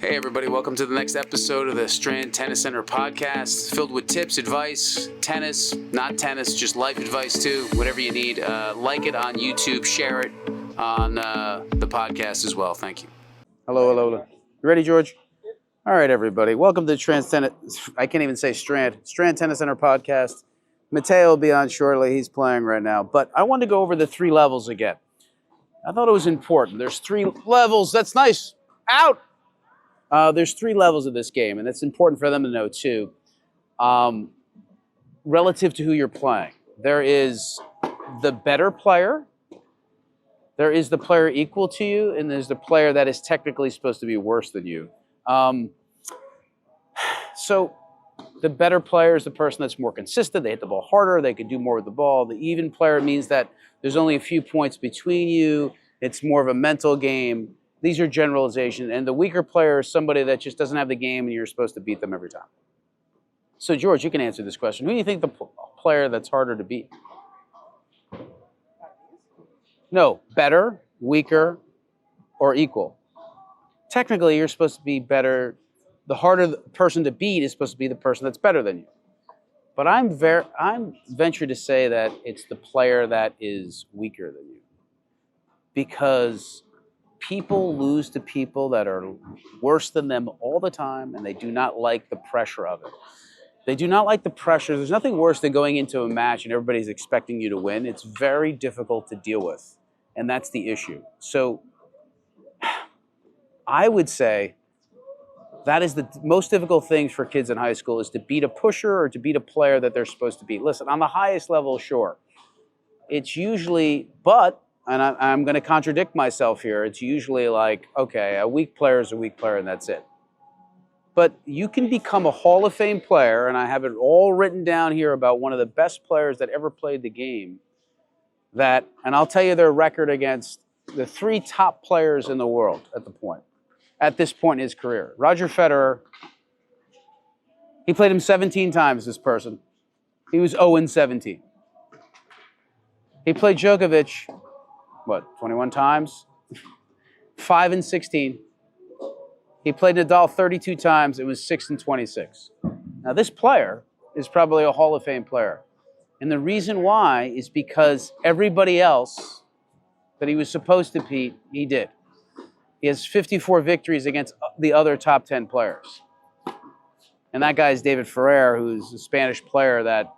Hey everybody, welcome to the next episode of the Strand Tennis Center podcast, filled with tips, advice, tennis, not tennis, just life advice too, whatever you need. Like it on YouTube, share it on the podcast as well. Thank you. Hello. You ready, George? All right, everybody. Welcome to Strand Tennis Center podcast. Mateo will be on shortly. He's playing right now. But I want to go over the three levels again. I thought it was important. There's three levels. That's nice. Out. There's three levels of this game, and it's important for them to know too. Relative to who you're playing, there is the better player, there is the player equal to you, and there's the player that is technically supposed to be worse than you. So the better player is the person that's more consistent. They hit the ball harder. They can do more with the ball. The even player means that there's only a few points between you. It's more of a mental game. These are generalizations. And the weaker player is somebody that just doesn't have the game and you're supposed to beat them every time. So, George, you can answer this question. Who do you think the player that's harder to beat? No, better, weaker, or equal. Technically, you're supposed to be better. The harder the person to beat is supposed to be the person that's better than you. But I'm venture to say that it's the player that is weaker than you. Because people lose to people that are worse than them all the time, and they do not like the pressure of it. They do not like the pressure. There's nothing worse than going into a match and everybody's expecting you to win. It's very difficult to deal with, and that's the issue. So I would say that is the most difficult thing for kids in high school, is to beat a pusher or to beat a player that they're supposed to beat. Listen, on the highest level, sure. It's usually, and I'm going to contradict myself here, it's usually like, okay, a weak player is a weak player and that's it. But you can become a Hall of Fame player, and I have it all written down here about one of the best players that ever played the game, and I'll tell you their record against the three top players in the world at this point in his career. Roger Federer, he played him 17 times, this person. He was 0-17. He played Djokovic, 21 times? 5-16. He played Nadal 32 times. It was 6-26. Now, this player is probably a Hall of Fame player. And the reason why is because everybody else that he was supposed to beat, he did. He has 54 victories against the other top 10 players. And that guy is David Ferrer, who's a Spanish player that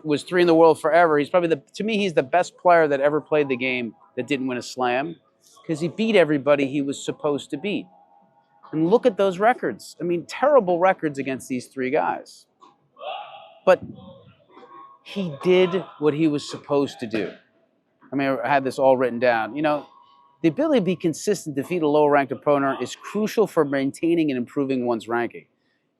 was three in the world forever. He's probably to me, he's the best player that ever played the game that didn't win a slam, because he beat everybody he was supposed to beat. And look at those records. I mean, terrible records against these three guys. But he did what he was supposed to do. I mean, I had this all written down. You know, the ability to be consistent, defeat a lower-ranked opponent is crucial for maintaining and improving one's ranking.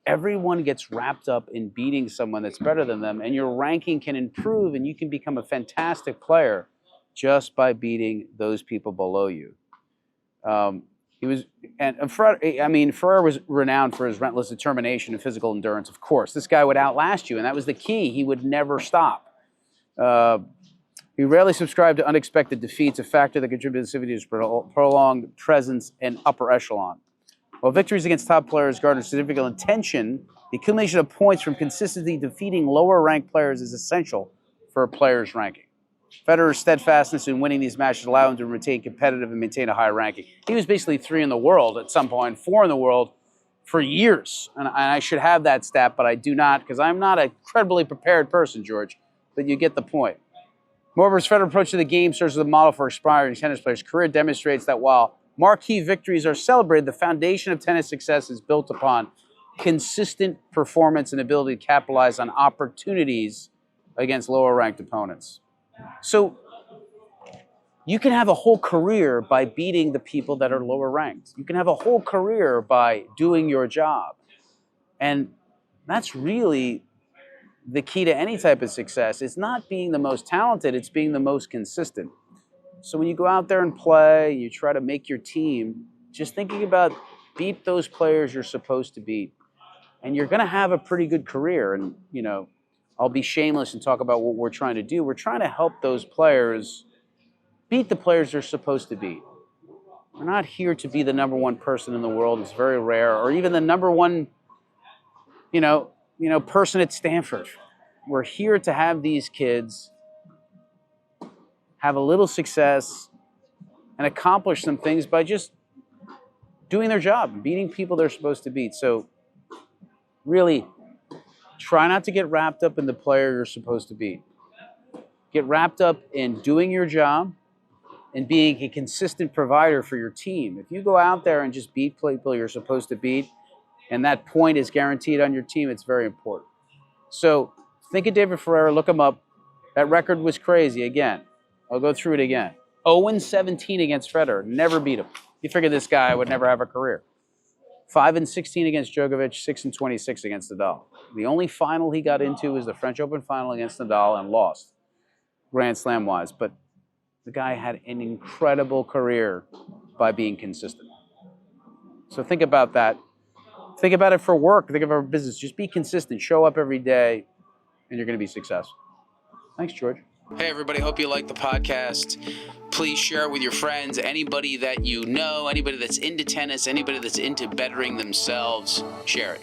Everyone gets wrapped up in beating someone that's better than them, and your ranking can improve, and you can become a fantastic player just by beating those people below you. Ferrer was renowned for his relentless determination and physical endurance. Of course, this guy would outlast you, and that was the key. He would never stop. He rarely subscribed to unexpected defeats, a factor that contributed to his prolonged presence in upper echelon. While victories against top players garner significant attention, the accumulation of points from consistently defeating lower-ranked players is essential for a player's ranking. Federer's steadfastness in winning these matches allowed him to retain competitive and maintain a high ranking. He was basically 3 in the world at some point, 4 in the world for years. And I should have that stat, but I do not, because I'm not an incredibly prepared person, George. But you get the point. Moreover, his Federer approach to the game serves as a model for aspiring tennis players. Career demonstrates that while marquee victories are celebrated, the foundation of tennis success is built upon consistent performance and ability to capitalize on opportunities against lower-ranked opponents. So you can have a whole career by beating the people that are lower ranked. You can have a whole career by doing your job. And that's really the key to any type of success. It's not being the most talented, it's being the most consistent. So when you go out there and play, you try to make your team, just thinking about beat those players you're supposed to beat. And you're going to have a pretty good career. And, you know, I'll be shameless and talk about what we're trying to do. We're trying to help those players beat the players they're supposed to beat. We're not here to be the number one person in the world. It's very rare, or even the number one, person at Stanford. We're here to have these kids have a little success and accomplish some things by just doing their job, beating people they're supposed to beat. So really try not to get wrapped up in the player you're supposed to beat. Get wrapped up in doing your job and being a consistent provider for your team. If you go out there and just beat people you're supposed to beat, and that point is guaranteed on your team, it's very important. So think of David Ferreira, look him up. That record was crazy. Again, I'll go through it again. 0-17 against Federer, never beat him. You figure this guy would never have a career. 5-16 against Djokovic, 6-26 against Nadal. The only final he got into was the French Open final against Nadal and lost, Grand Slam-wise. But the guy had an incredible career by being consistent. So think about that. Think about it for work. Think about it for business. Just be consistent. Show up every day, and you're going to be successful. Thanks, George. Hey, everybody. Hope you like the podcast. Please share it with your friends, anybody that you know, anybody that's into tennis, anybody that's into bettering themselves. Share it.